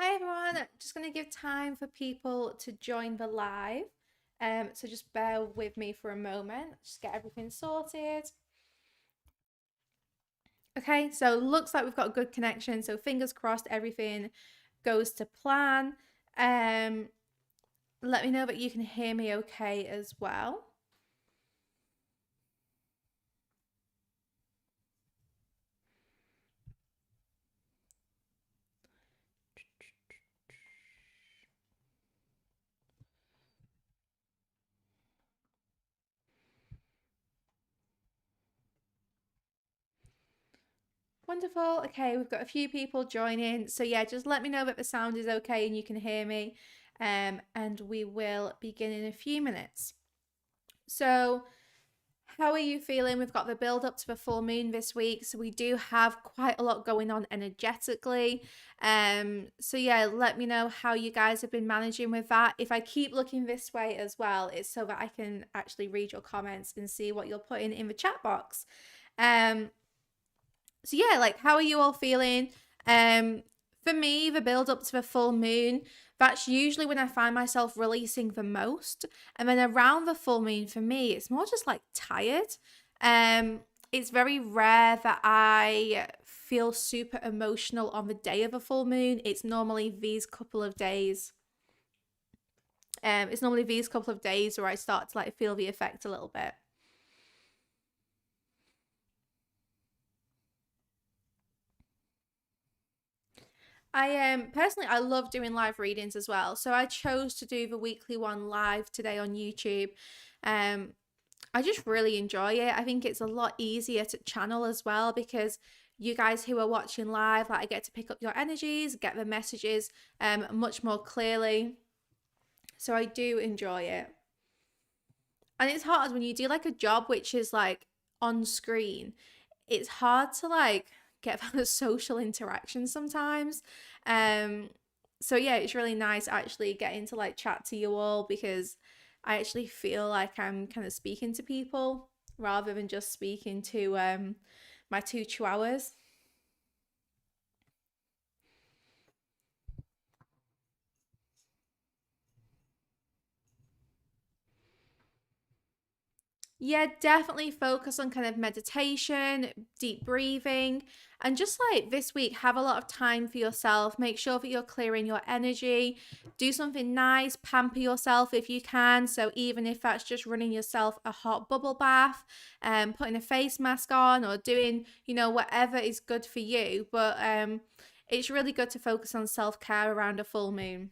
Hi everyone, just going to give time for people to join the live. So just bear with me for a moment, just get everything sorted. Okay, so looks like we've got a good connection. So fingers crossed everything goes to plan. Um, Let me know that you can hear me okay as well. Wonderful. Okay, we've got a few people joining. So yeah, just let me know that the sound is okay and you can hear me. And we will begin in a few minutes. So how are you feeling? We've got the build up to the full moon this week, so we do have quite a lot going on energetically. So yeah, let me know how you guys have been managing with that. If I keep looking this way as well, it's so that I can actually read your comments and see what you're putting in the chat box. Um, so yeah, like how are you all feeling? For me, the build up to the full moon, that's usually when I find myself releasing the most. And then around the full moon, for me, it's more just like tired. Um, it's very rare that I feel super emotional on the day of a full moon. It's normally these couple of days. Where I start to like feel the effect a little bit. Personally I love doing live readings as well. So I chose to do the weekly one live today on YouTube. Um I just really enjoy it. I think it's a lot easier to channel as well because you guys who are watching live, like I get to pick up your energies, get the messages much more clearly. So I do enjoy it. And it's hard when you do like a job which is like on screen. It's hard to like get that social interaction sometimes. Um, so yeah, it's really nice actually getting to like chat to you all because I actually feel like I'm kind of speaking to people rather than just speaking to my two chihuahuas. Yeah, definitely focus on kind of meditation, deep breathing, and just like this week, have a lot of time for yourself. Make sure that you're clearing your energy. Do something nice, pamper yourself if you can. So, even if that's just running yourself a hot bubble bath, putting a face mask on, or doing, whatever is good for you. But it's really good to focus on self care around a full moon.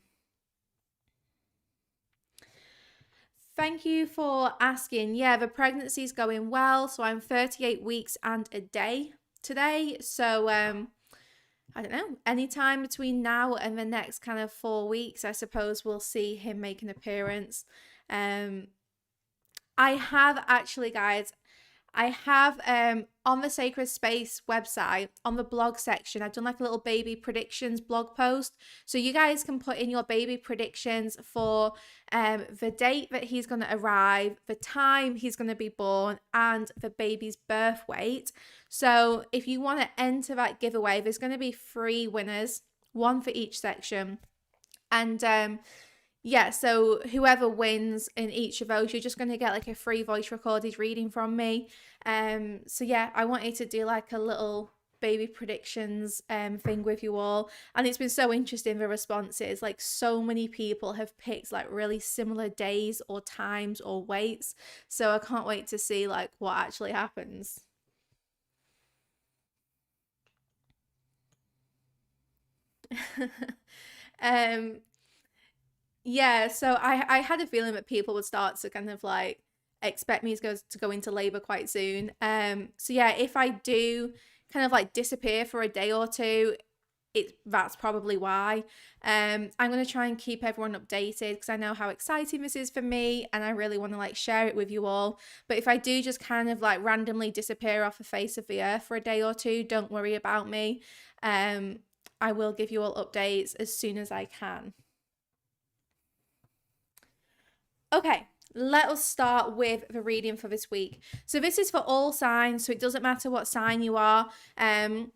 Thank you for asking. Yeah, the pregnancy's going well. So I'm 38 weeks and a day today. So I don't know, anytime between now and the next kind of 4 weeks, I suppose we'll see him make an appearance. Um I have actually, guys, I have on the Sacred Space website, on the blog section, I've done like a little baby predictions blog post. So you guys can put in your baby predictions for the date that he's going to arrive, the time he's going to be born, and the baby's birth weight. So if you want to enter that giveaway, there's going to be 3 winners, one for each section. And yeah, so whoever wins in each of those, you're just going to get like a free voice recorded reading from me. So yeah, I wanted to do like a little baby predictions thing with you all, and it's been so interesting, the responses. Like so many people have picked like really similar days or times or weights, so I can't wait to see like what actually happens. um Yeah, so I had a feeling that people would start to kind of like expect me to go into labor quite soon. So yeah, if I do kind of like disappear for a day or two, that's probably why. I'm gonna try and keep everyone updated because I know how exciting this is for me and I really want to like share it with you all. But if I do just kind of like randomly disappear off the face of the earth for a day or two, don't worry about me. Um, I will give you all updates as soon as I can. Okay, let us start with the reading for this week. So this is for all signs, so it doesn't matter what sign you are. Um,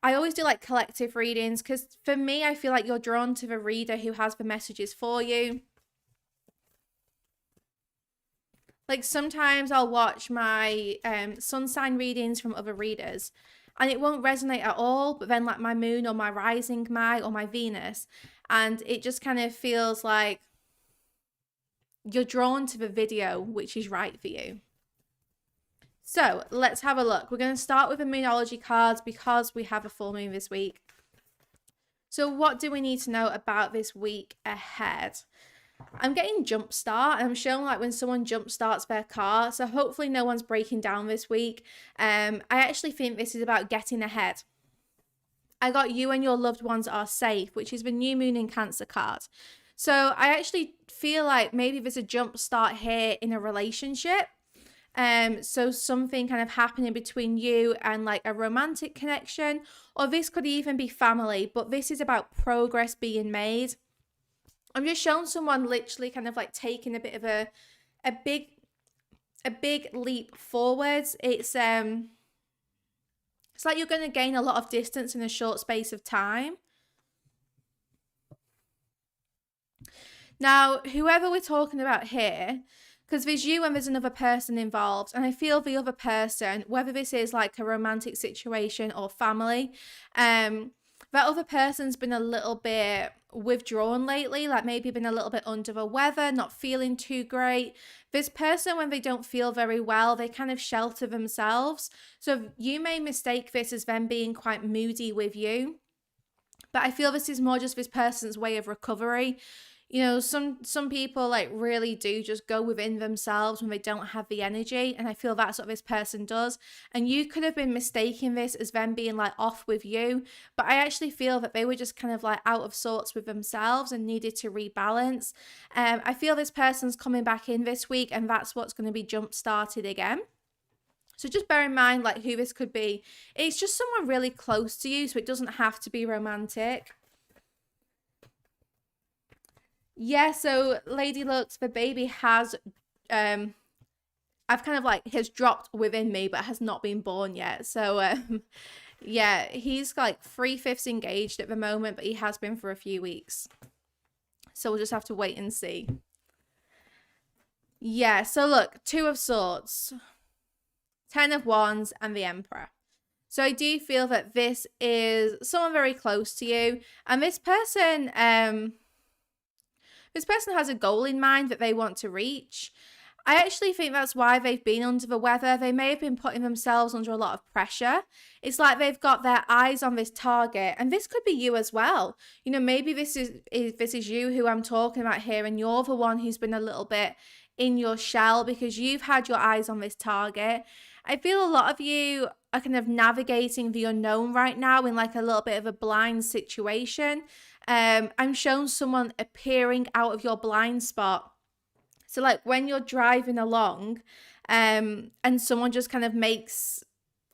I always do like collective readings because for me, I feel like you're drawn to the reader who has the messages for you. Like sometimes I'll watch my sun sign readings from other readers and it won't resonate at all, but then like my moon or my rising or my Venus, and it just kind of feels like you're drawn to the video which is right for you. So let's have a look. We're going to start with the Moonology cards because we have a full moon this week. So what do we need to know about this week ahead? I'm getting jumpstart, and I'm showing like when someone jumpstarts their car. So hopefully no one's breaking down this week. I actually think this is about getting ahead. I got you and your loved ones are safe, which is the new moon in Cancer card. So I actually feel like maybe there's a jumpstart here in a relationship. So something kind of happening between you and like a romantic connection, or this could even be family, but this is about progress being made. I'm just showing someone literally kind of like taking a bit of a big leap forwards. It's like you're going to gain a lot of distance in a short space of time. Now, whoever we're talking about here, because there's you and there's another person involved, and I feel the other person, whether this is like a romantic situation or family, that other person's been a little bit withdrawn lately, like maybe been a little bit under the weather, not feeling too great. This person, when they don't feel very well, they kind of shelter themselves. So you may mistake this as them being quite moody with you, but I feel this is more just this person's way of recovery. You know, some people like really do just go within themselves when they don't have the energy, and I feel that's what this person does. And you could have been mistaking this as them being like off with you, but I actually feel that they were just kind of like out of sorts with themselves and needed to rebalance. I feel this person's coming back in this week, and that's what's going to be jump started again. So just bear in mind like who this could be. It's just someone really close to you, so it doesn't have to be romantic. Yeah, so Lady Lux, the baby has, I've kind of like, has dropped within me, but has not been born yet. So, yeah, he's like 3/5 engaged at the moment, but he has been for a few weeks. So we'll just have to wait and see. Yeah, so look, 2 of Swords, 10 of Wands, and the Emperor. So I do feel that this is someone very close to you, and this person has a goal in mind that they want to reach. I actually think that's why they've been under the weather. They may have been putting themselves under a lot of pressure. It's like they've got their eyes on this target, and this could be you as well. You know, maybe this is you who I'm talking about here, and you're the one who's been a little bit in your shell because you've had your eyes on this target. I feel a lot of you are kind of navigating the unknown right now in like a little bit of a blind situation. I'm showing someone appearing out of your blind spot. So like when you're driving along and someone just kind of makes,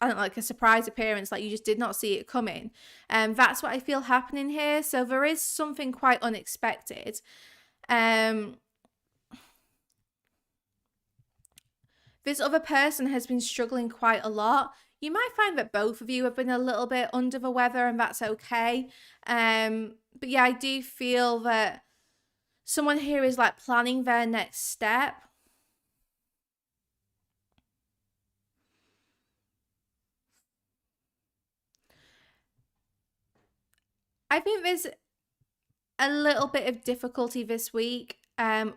I don't know, like a surprise appearance, like you just did not see it coming. That's what I feel happening here. So there is something quite unexpected. This other person has been struggling quite a lot. You might find that both of you have been a little bit under the weather, and that's okay. But yeah, I do feel that someone here is like planning their next step. I think there's a little bit of difficulty this week,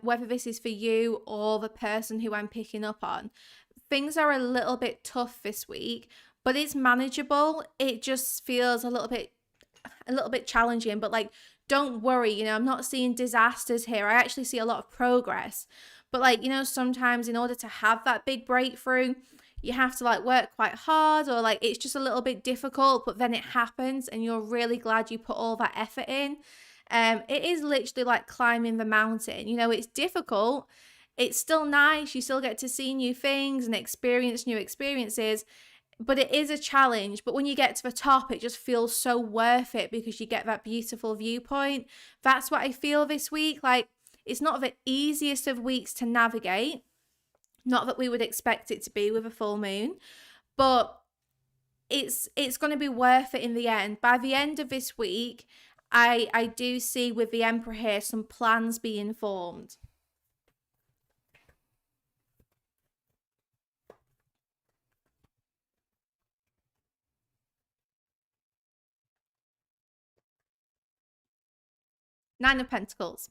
whether this is for you or the person who I'm picking up on. Things are a little bit tough this week, but it's manageable. It just feels a little bit challenging, but like, don't worry, you know, I'm not seeing disasters here. I actually see a lot of progress. But like, you know, sometimes in order to have that big breakthrough, you have to like work quite hard, or like it's just a little bit difficult, but then it happens and you're really glad you put all that effort in. It is literally like climbing the mountain. You know, it's difficult. It's still nice. You still get to see new things and experience new experiences, but it is a challenge. But when you get to the top, it just feels so worth it because you get that beautiful viewpoint. That's what I feel this week. Like, it's not the easiest of weeks to navigate. Not that we would expect it to be with a full moon, but it's going to be worth it in the end. By the end of this week, I do see with the Emperor here some plans being formed. Nine of Pentacles.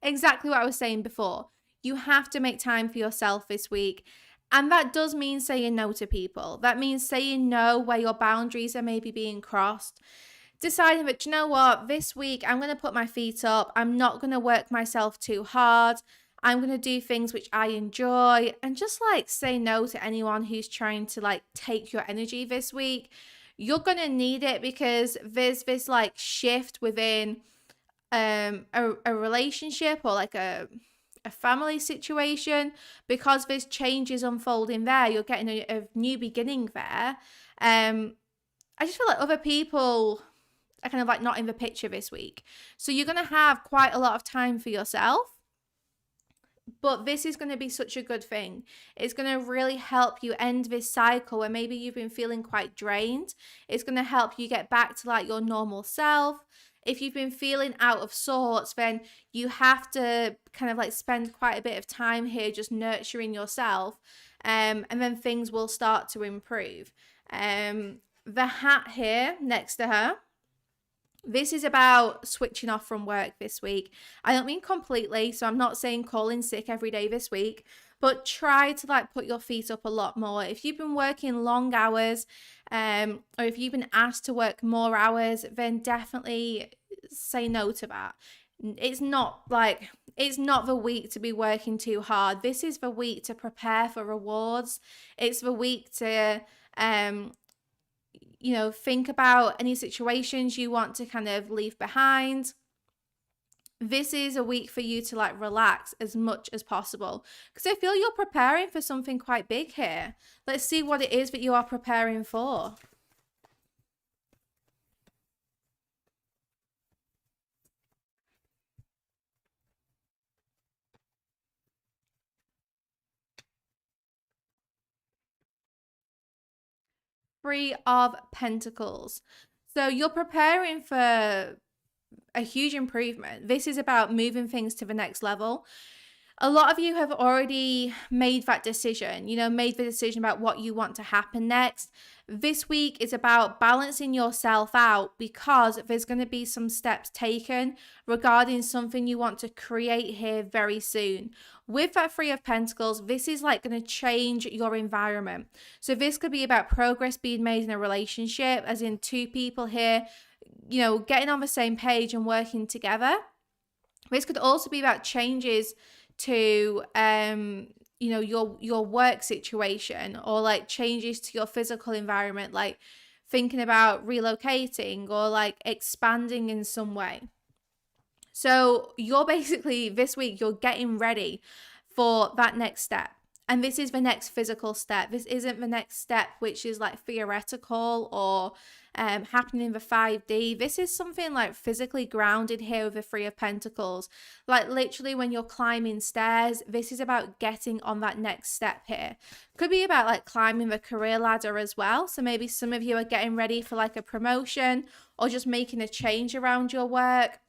Exactly what I was saying before. You have to make time for yourself this week. And that does mean saying no to people. That means saying no where your boundaries are maybe being crossed. Deciding that, you know what, this week I'm going to put my feet up. I'm not going to work myself too hard. I'm going to do things which I enjoy, and just like say no to anyone who's trying to like take your energy this week. You're going to need it, because there's this like shift within a relationship, or like a family situation, because there's changes unfolding there. You're getting a new beginning there. I just feel like other people are kind of like not in the picture this week, so you're going to have quite a lot of time for yourself. But this is going to be such a good thing. It's going to really help you end this cycle where maybe you've been feeling quite drained. It's going to help you get back to like your normal self. If you've been feeling out of sorts, then you have to kind of like spend quite a bit of time here just nurturing yourself. And then things will start to improve. The hat here next to her, this is about switching off from work this week. I don't mean completely, so I'm not saying call in sick every day this week, but try to like put your feet up a lot more. If you've been working long hours, or if you've been asked to work more hours, then definitely say no to that. It's not the week to be working too hard. This is the week to prepare for rewards. It's the week to think about any situations you want to kind of leave behind. This is a week for you to like relax as much as possible, because I feel you're preparing for something quite big here. Let's see what it is that you are preparing for. Three of Pentacles. So you're preparing for a huge improvement. This is about moving things to the next level. A lot of you have already made that decision, made the decision about what you want to happen next. This week is about balancing yourself out, because there's going to be some steps taken regarding something you want to create here very soon. With that Three of Pentacles, this is like going to change your environment. So this could be about progress being made in a relationship, as in two people here, getting on the same page and working together. This could also be about changes to your work situation, or like changes to your physical environment, like thinking about relocating or like expanding in some way. So you're basically, this week, you're getting ready for that next step. And this is the next physical step. This isn't the next step, which is like theoretical or happening in the 5D. This is something like physically grounded here with the Three of Pentacles. Like literally when you're climbing stairs, this is about getting on that next step here. Could be about like climbing the career ladder as well. So maybe some of you are getting ready for like a promotion, or just making a change around your work.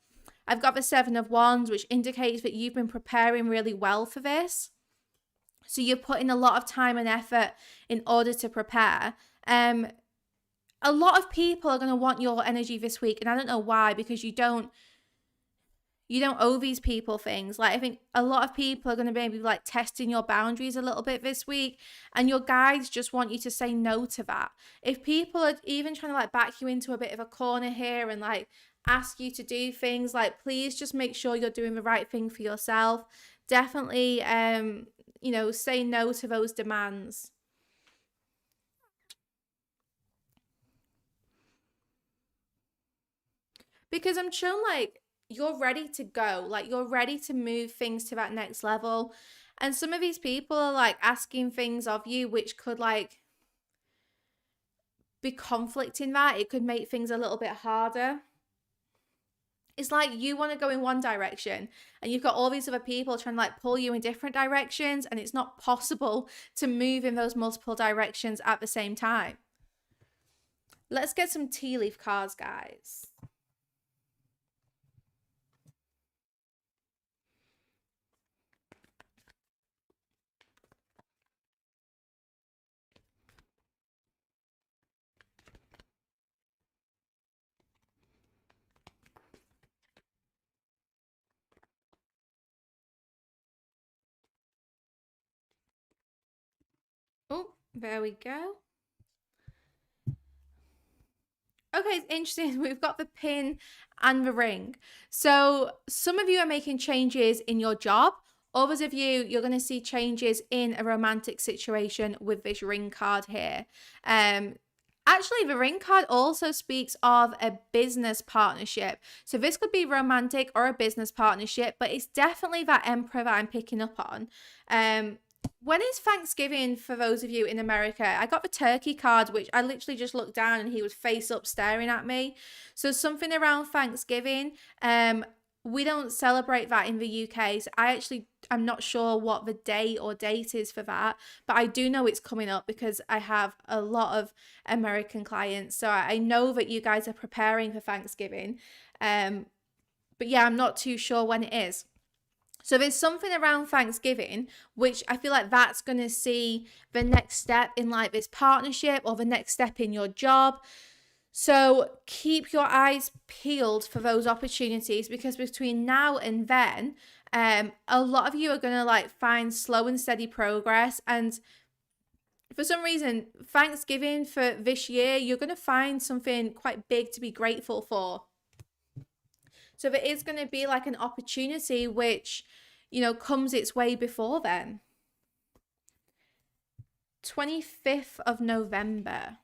I've got the Seven of Wands, which indicates that you've been preparing really well for this. So you're putting a lot of time and effort in order to prepare. A lot of people are going to want your energy this week, and I don't know why, because you don't owe these people things. Like I think a lot of people are going to maybe like testing your boundaries a little bit this week, and your guides just want you to say no to that. If people are even trying to like back you into a bit of a corner here and like ask you to do things, like please just make sure you're doing the right thing for yourself. Definitely say no to those demands. Because I'm shown like you're ready to go, like you're ready to move things to that next level. And some of these people are like asking things of you which could like be conflict in that. It could make things a little bit harder. It's like you want to go in one direction and you've got all these other people trying to like pull you in different directions, and it's not possible to move in those multiple directions at the same time. Let's get some tea leaf cards, guys. Oh, there we go. Okay, it's interesting. We've got the pin and the ring. So some of you are making changes in your job. Others of you, you're going to see changes in a romantic situation with this ring card here. Actually, the ring card also speaks of a business partnership. So this could be romantic or a business partnership, but it's definitely that Emperor that I'm picking up on. When is Thanksgiving for those of you in America? I got the turkey card, which I literally just looked down and he was face up staring at me. So something around Thanksgiving. We don't celebrate that in the UK. So I'm not sure what the day or date is for that, but I do know it's coming up because I have a lot of American clients. So I know that you guys are preparing for Thanksgiving. But yeah, I'm not too sure when it is. So there's something around Thanksgiving, which I feel like that's going to see the next step in like this partnership or the next step in your job. So keep your eyes peeled for those opportunities, because between now and then, a lot of you are going to like find slow and steady progress. And for some reason, Thanksgiving for this year, you're going to find something quite big to be grateful for. So there is going to be like an opportunity which, comes its way before then. 25th of November.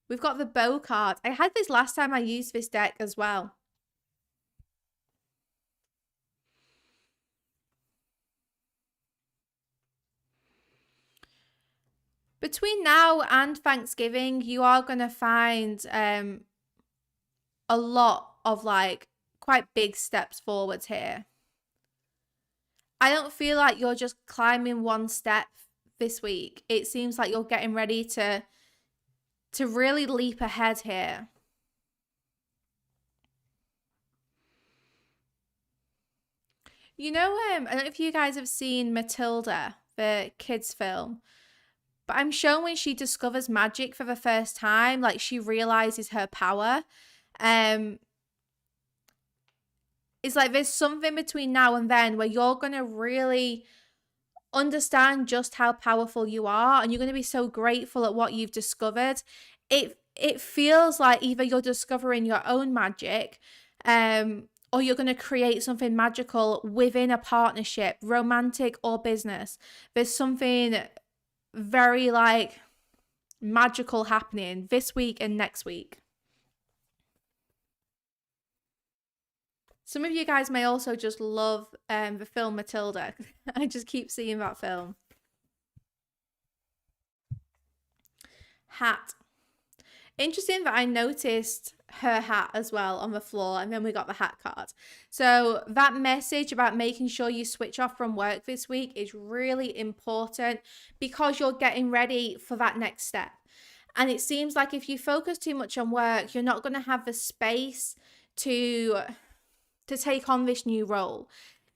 We've got the bow card. I had this last time I used this deck as well. Between now and Thanksgiving, you are going to find a lot of like quite big steps forwards here. I don't feel like you're just climbing one step this week. It seems like you're getting ready to really leap ahead here. I don't know if you guys have seen Matilda, the kids film, but I'm shown when she discovers magic for the first time, like she realizes her power. It's like there's something between now and then where you're going to really understand just how powerful you are, and you're going to be so grateful at what you've discovered. It feels like either you're discovering your own magic, or you're going to create something magical within a partnership, romantic or business. There's something very like magical happening this week and next week. Some of you guys may also just love the film Matilda. I just keep seeing that film. Hat. Interesting that I noticed her hat as well on the floor, and then we got the hat card. So that message about making sure you switch off from work this week is really important, because you're getting ready for that next step. And it seems like if you focus too much on work, you're not going to have the space to take on this new role.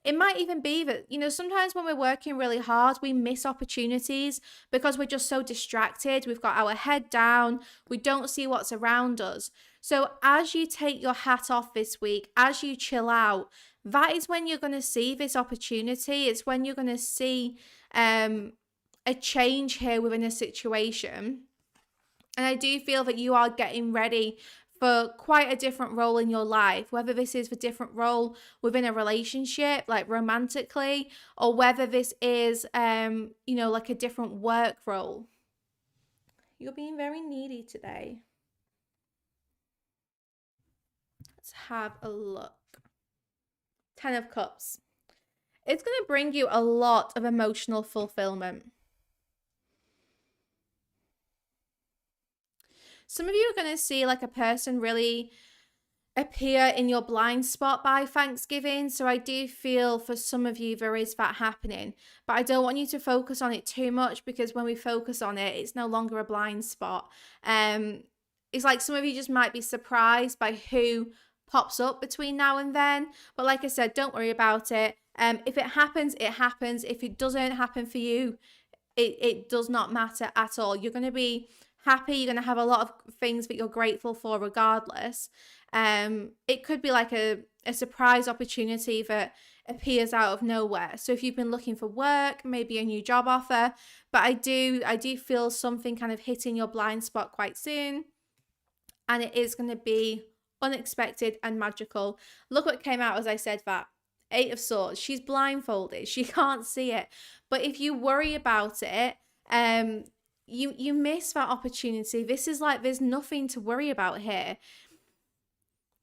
It might even be that, sometimes when we're working really hard, we miss opportunities because we're just so distracted. We've got our head down. We don't see what's around us. So as you take your hat off this week, as you chill out, that is when you're going to see this opportunity. It's when you're going to see a change here within a situation. And I do feel that you are getting ready for quite a different role in your life, whether this is a different role within a relationship, like romantically, or whether this is, like a different work role. You're being very needy today. Let's have a look. 10 of Cups. It's going to bring you a lot of emotional fulfillment. Some of you are going to see like a person really appear in your blind spot by Thanksgiving. So I do feel for some of you there is that happening, but I don't want you to focus on it too much, because when we focus on it, it's no longer a blind spot. It's like some of you just might be surprised by who pops up between now and then. But like I said, don't worry about it. If it happens, it happens. If it doesn't happen for you, it does not matter at all. You're going to be happy. You're going to have a lot of things that you're grateful for regardless. It could be like a surprise opportunity that appears out of nowhere. So if you've been looking for work, maybe a new job offer, but I do feel something kind of hitting your blind spot quite soon, and it is going to be unexpected and magical. Look what came out as I said that. 8 of Swords. She's blindfolded. She can't see it. But if you worry about it, you miss that opportunity. This is like, there's nothing to worry about here.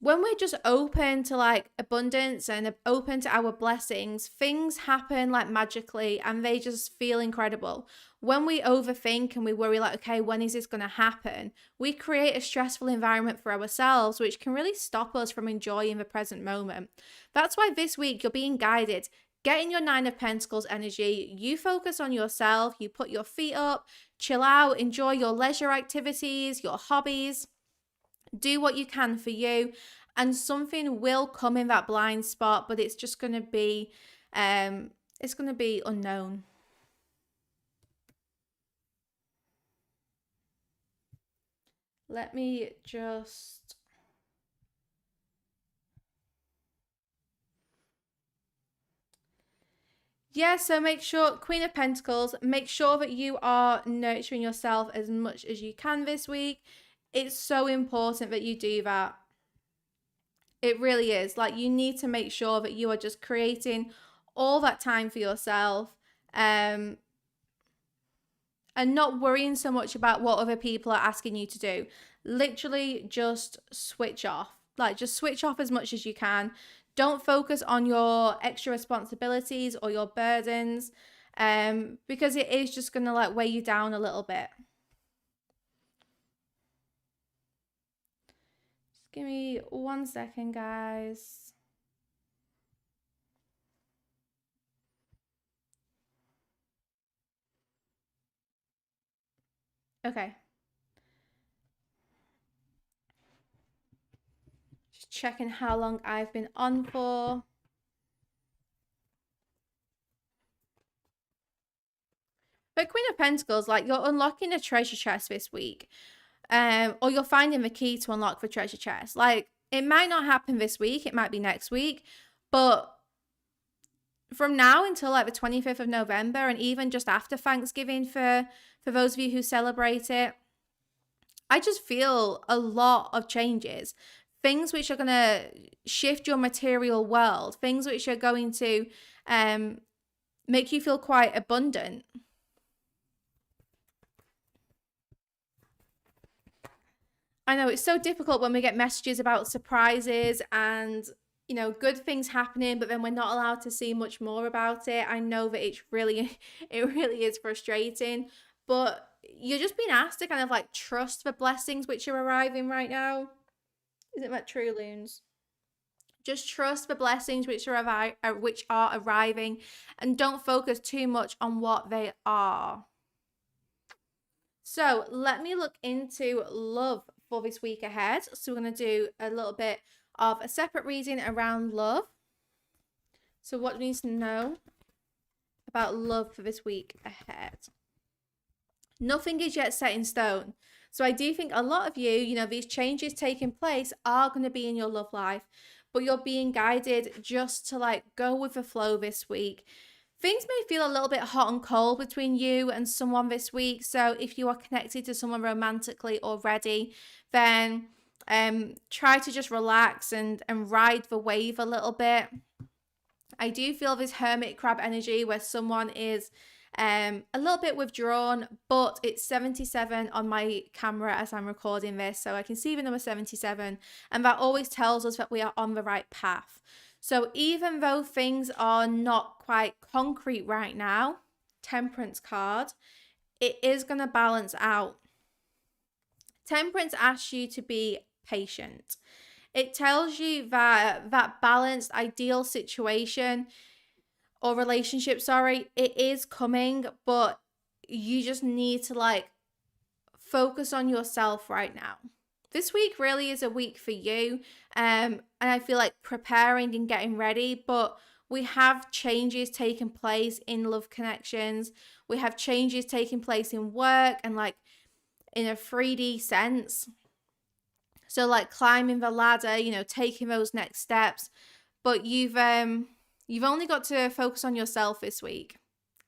When we're just open to like abundance and open to our blessings, things happen like magically and they just feel incredible. When we overthink and we worry like, okay, when is this going to happen? We create a stressful environment for ourselves, which can really stop us from enjoying the present moment. That's why this week you're being guided. Get in your 9 of Pentacles energy. You focus on yourself. You put your feet up, chill out, enjoy your leisure activities, your hobbies. Do what you can for you, and something will come in that blind spot, but it's just going to be unknown. Let me just so make sure, Queen of Pentacles, make sure that you are nurturing yourself as much as you can this week. It's so important that you do that. It really is. Like, you need to make sure that you are just creating all that time for yourself, and not worrying so much about what other people are asking you to do. Literally just switch off. Like, just switch off as much as you can. Don't focus on your extra responsibilities or your burdens, because it is just going to like weigh you down a little bit. Give me 1 second, guys. Okay. Just checking how long I've been on for. But Queen of Pentacles, like, you're unlocking a treasure chest this week. Or you're finding the key to unlock the treasure chest. Like, it might not happen this week, it might be next week, but from now until like the 25th of November, and even just after Thanksgiving for those of you who celebrate it, I just feel a lot of changes. Things which are going to shift your material world, things which are going to make you feel quite abundant. I know it's so difficult when we get messages about surprises and, you know, good things happening, but then we're not allowed to see much more about it. I know that it really is frustrating, but you're just being asked to kind of like trust the blessings which are arriving right now. Isn't that true, Loons? Just trust the blessings which are arriving, and don't focus too much on what they are. So let me look into love for this week ahead. So we're going to do a little bit of a separate reading around love. So what do we need to know about love for this week ahead? Nothing is yet set in stone. So I do think a lot of you, you know, these changes taking place are going to be in your love life, but you're being guided just to like go with the flow this week. Things may feel a little bit hot and cold between you and someone this week. So if you are connected to someone romantically already, then try to just relax and ride the wave a little bit. I do feel this hermit crab energy where someone is a little bit withdrawn, but it's 77 on my camera as I'm recording this, so I can see the number 77, and that always tells us that we are on the right path. So even though things are not quite concrete right now, Temperance card, it is going to balance out. Temperance asks you to be patient. It tells you that that balanced, ideal situation or relationship, sorry, it is coming, but you just need to like focus on yourself right now. This week really is a week for you. And I feel like preparing and getting ready, but we have changes taking place in love connections. We have changes taking place in work and like in a 3D sense. So like climbing the ladder, taking those next steps. But you've only got to focus on yourself this week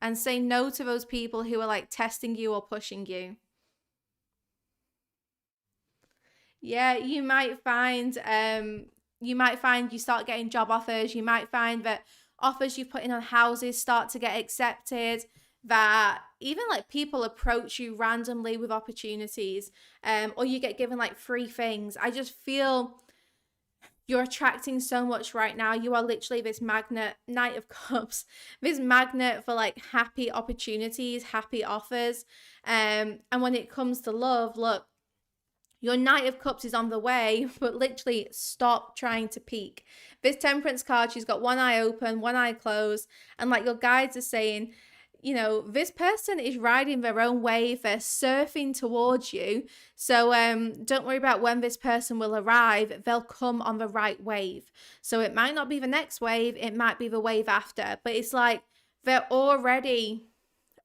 and say no to those people who are like testing you or pushing you. Yeah, you might find you start getting job offers. You might find that offers you put in on houses start to get accepted. That even like people approach you randomly with opportunities, or you get given like free things. I just feel you're attracting so much right now. You are literally this magnet, Knight of Cups, this magnet for like happy opportunities, happy offers. And when it comes to love, look, your Knight of Cups is on the way, but literally stop trying to peek. This Temperance card, she's got one eye open, one eye closed, and like your guides are saying, this person is riding their own wave. They're surfing towards you. So don't worry about when this person will arrive. They'll come on the right wave. So it might not be the next wave. It might be the wave after. But it's like they're already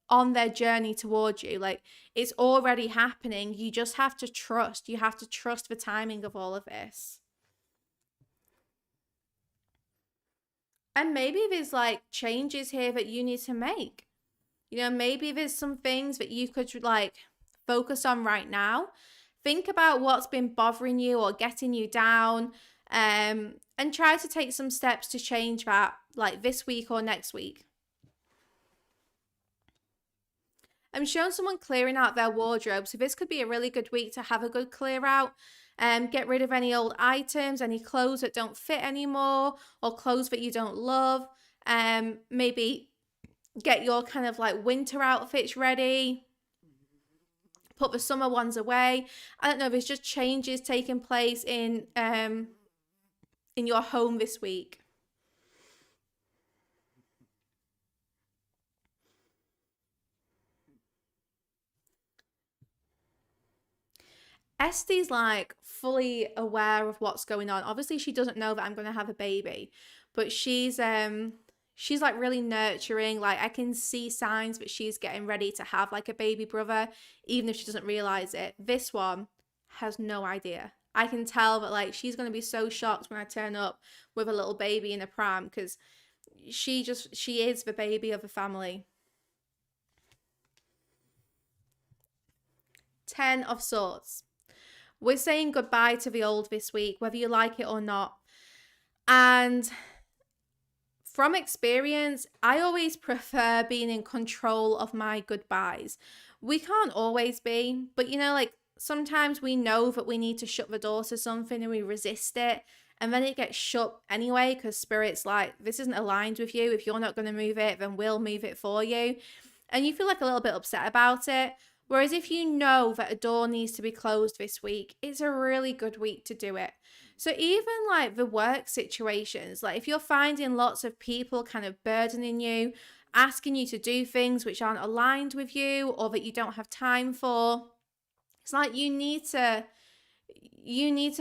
on their journey towards you. Like it's already happening. You just have to trust. You have to trust the timing of all of this. And maybe there's like changes here that you need to make. Maybe there's some things that you could like focus on right now. Think about what's been bothering you or getting you down, and try to take some steps to change that, like this week or next week. I'm showing someone clearing out their wardrobe. So this could be a really good week to have a good clear out. Get rid of any old items, any clothes that don't fit anymore, or clothes that you don't love. Maybe get your kind of like winter outfits ready. Put the summer ones away. I don't know. There's just changes taking place in your home this week. Estie's like fully aware of what's going on. Obviously, she doesn't know that I'm going to have a baby, but she's like really nurturing. Like I can see signs that she's getting ready to have like a baby brother, even if she doesn't realize it. This one has no idea. I can tell that like she's going to be so shocked when I turn up with a little baby in a pram because she is the baby of the family. 10 of Swords. We're saying goodbye to the old this week, whether you like it or not. And from experience, I always prefer being in control of my goodbyes. We can't always be, but like sometimes we know that we need to shut the door to something and we resist it. And then it gets shut anyway because Spirit's like, this isn't aligned with you. If you're not going to move it, then we'll move it for you. And you feel like a little bit upset about it. Whereas if you know that a door needs to be closed this week, it's a really good week to do it. So even like the work situations, like if you're finding lots of people kind of burdening you, asking you to do things which aren't aligned with you or that you don't have time for, it's like you need to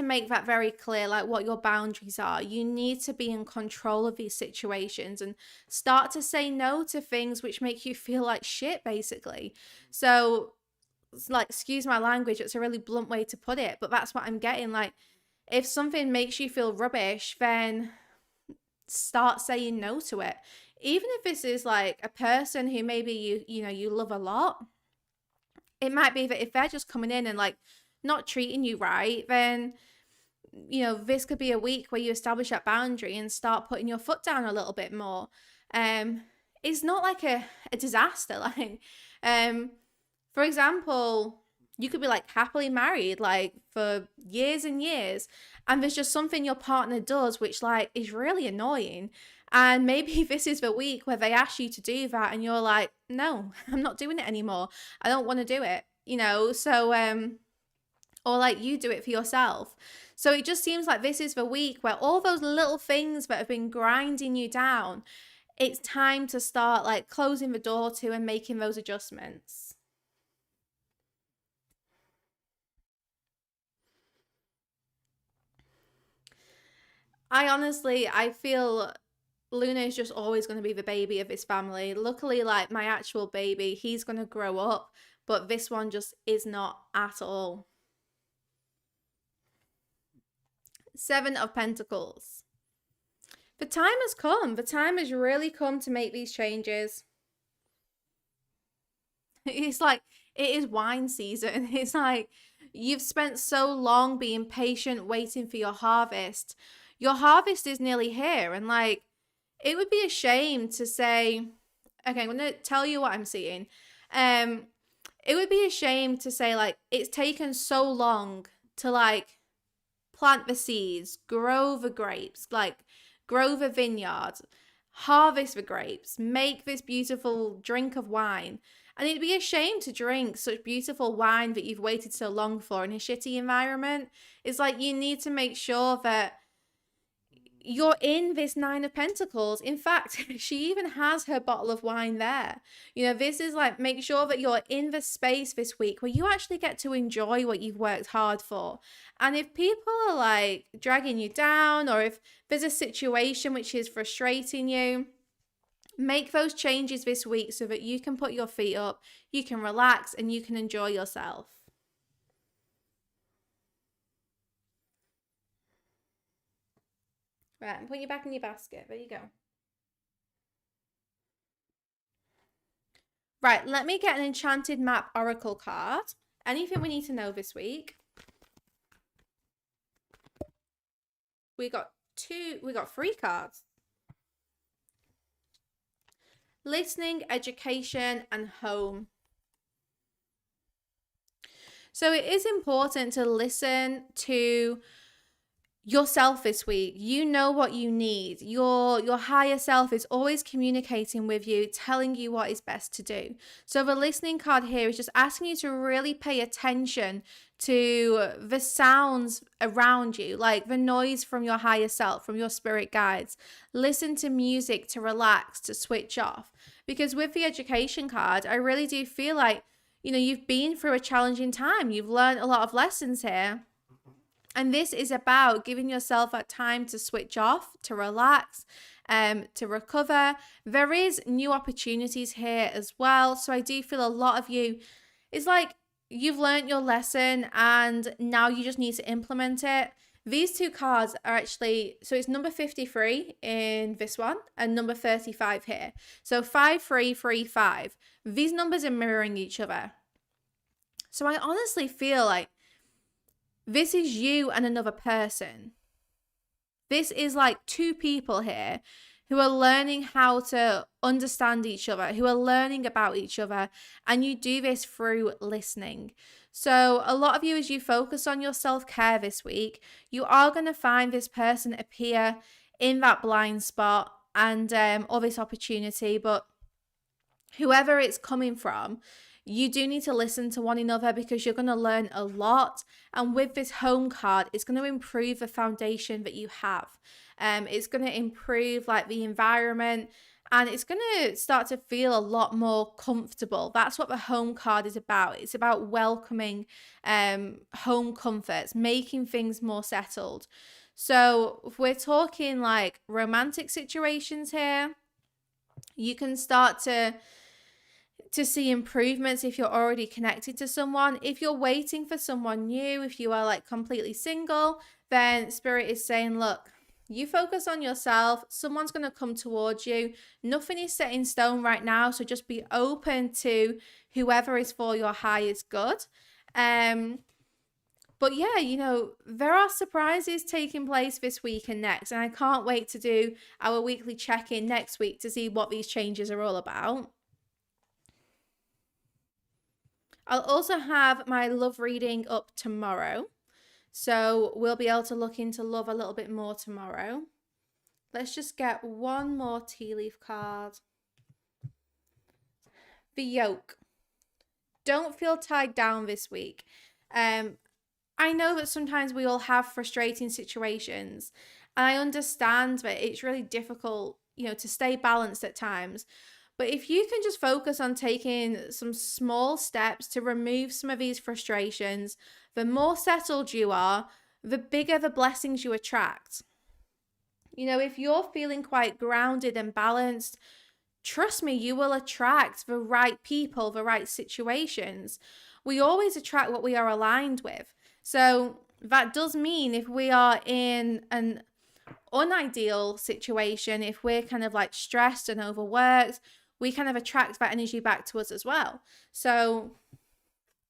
make that very clear, like what your boundaries are. You need to be in control of these situations and start to say no to things which make you feel like shit, basically. So it's like, excuse my language, it's a really blunt way to put it, but that's what I'm getting. Like, if something makes you feel rubbish, then start saying no to it. Even if this is like a person who maybe you love a lot, it might be that if they're just coming in and like not treating you right, then this could be a week where you establish that boundary and start putting your foot down a little bit more. It's not like a disaster. Like, for example, you could be like happily married like for years and years, and there's just something your partner does which like is really annoying. And maybe this is the week where they ask you to do that and you're like, no, I'm not doing it anymore. I don't want to do it. So or like you do it for yourself. So it just seems like this is the week where all those little things that have been grinding you down, it's time to start like closing the door to and making those adjustments. I feel Luna is just always going to be the baby of this family. Luckily, like my actual baby, he's going to grow up, but this one just is not at all. Seven of Pentacles. The time has come. The time has really come to make these changes. It's like, it is wine season. It's like, you've spent so long being patient, waiting for your harvest. Your harvest is nearly here. And like, it would be a shame to say, okay, I'm going to tell you what I'm seeing. It would be a shame to say, like, it's taken so long to, like, plant the seeds, grow the grapes, like, grow the vineyard, harvest the grapes, make this beautiful drink of wine. And it'd be a shame to drink such beautiful wine that you've waited so long for in a shitty environment. It's like you need to make sure that you're in this Nine of Pentacles. In fact, she even has her bottle of wine there. You know, this is like, make sure that you're in the space this week where you actually get to enjoy what you've worked hard for. And if people are like dragging you down, or if there's a situation which is frustrating you, make those changes this week so that you can put your feet up, you can relax, and you can enjoy yourself. Right, and put you back in your basket. There you go. Right, let me get an Enchanted Map Oracle card. Anything we need to know this week? We got three cards. Listening, education, and home. So it is important to listen to yourself this week. You know what you need. Your higher self is always communicating with you, telling you what is best to do. So the listening card here is just asking you to really pay attention to the sounds around you, like the noise from your higher self, from your spirit guides. Listen to music to relax, to switch off. Because with the education card, I really do feel like, you know, you've been through a challenging time. You've learned a lot of lessons here. And this is about giving yourself that time to switch off, to relax, to recover. There is new opportunities here as well. So I do feel a lot of you, it's like you've learned your lesson and now you just need to implement it. These two cards are actually, so it's number 53 in this one and number 35 here. So 5335. These numbers are mirroring each other. So I honestly feel like this is you and another person. This is like two people here who are learning how to understand each other, who are learning about each other, and you do this through listening. So a lot of you, as you focus on your self-care this week, you are going to find this person appear in that blind spot and or this opportunity, but whoever it's coming from, you do need to listen to one another because you're going to learn a lot. And with this home card, it's going to improve the foundation that you have. It's going to improve like the environment, and it's going to start to feel a lot more comfortable. That's what the home card is about. It's about welcoming home comforts, making things more settled. So if we're talking like romantic situations here, you can start to see improvements if you're already connected to someone. If you're waiting for someone new, if you are like completely single, then Spirit is saying, look, you focus on yourself. Someone's going to come towards you. Nothing is set in stone right now. So just be open to whoever is for your highest good. But yeah, you know, there are surprises taking place this week and next. And I can't wait to do our weekly check-in next week to see what these changes are all about. I'll also have my love reading up tomorrow. So we'll be able to look into love a little bit more tomorrow. Let's just get one more tea leaf card. The yoke. Don't feel tied down this week. I know that sometimes we all have frustrating situations, and I understand that it's really difficult, to stay balanced at times. But if you can just focus on taking some small steps to remove some of these frustrations, the more settled you are, the bigger the blessings you attract. If you're feeling quite grounded and balanced, trust me, you will attract the right people, the right situations. We always attract what we are aligned with. So that does mean if we are in an unideal situation, if we're kind of like stressed and overworked, we kind of attract that energy back to us as well. So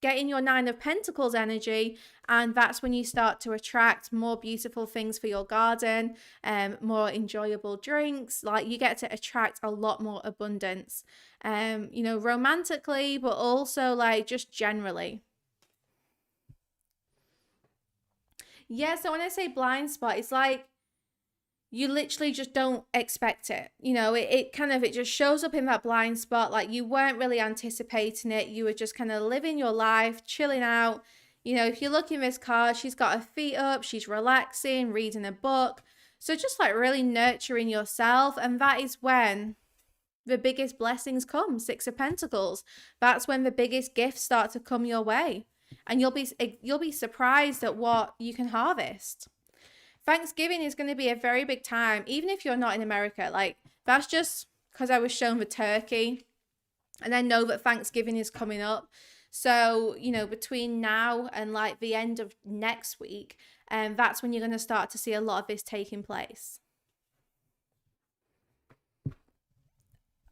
get in your Nine of Pentacles energy, and that's when you start to attract more beautiful things for your garden, more enjoyable drinks. Like, you get to attract a lot more abundance, romantically, but also like just generally. Yeah, so when I say blind spot, it's like you literally just don't expect it. It just shows up in that blind spot. Like, you weren't really anticipating it. You were just kind of living your life, chilling out. If you look in this card, she's got her feet up, she's relaxing, reading a book. So just like really nurturing yourself. And that is when the biggest blessings come. Six of Pentacles. That's when the biggest gifts start to come your way. And you'll be surprised at what you can harvest. Thanksgiving is going to be a very big time, even if you're not in America. Like, that's just because I was shown the turkey, and I know that Thanksgiving is coming up. So, between now and like the end of next week, that's when you're going to start to see a lot of this taking place.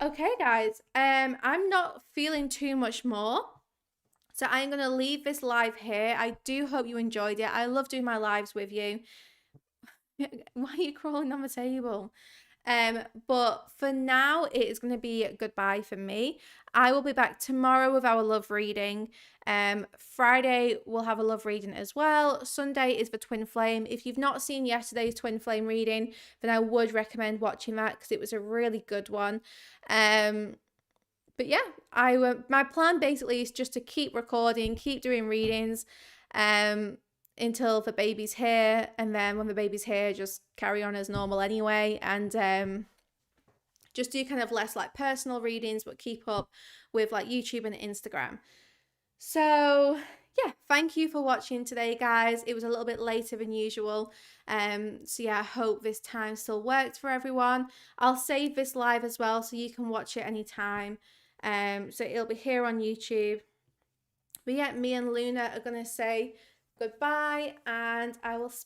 Okay, guys, I'm not feeling too much more. So I'm going to leave this live here. I do hope you enjoyed it. I love doing my lives with you. Why are you crawling on the table? But for now, it is going to be goodbye for me. I will be back tomorrow with our love reading. Friday, we'll have a love reading as well. Sunday is the twin flame. If you've not seen yesterday's twin flame reading, then I would recommend watching that because it was a really good one. But yeah, my plan basically is just to keep recording, keep doing readings. Until the baby's here, and then when the baby's here, just carry on as normal anyway, and just do kind of less like personal readings, but keep up with like YouTube and Instagram. So yeah, thank you for watching today, guys. It was a little bit later than usual, so yeah, I hope this time still worked for everyone. I'll save this live as well, so you can watch it anytime. So it'll be here on YouTube. But yeah, me and Luna are gonna say goodbye, and I will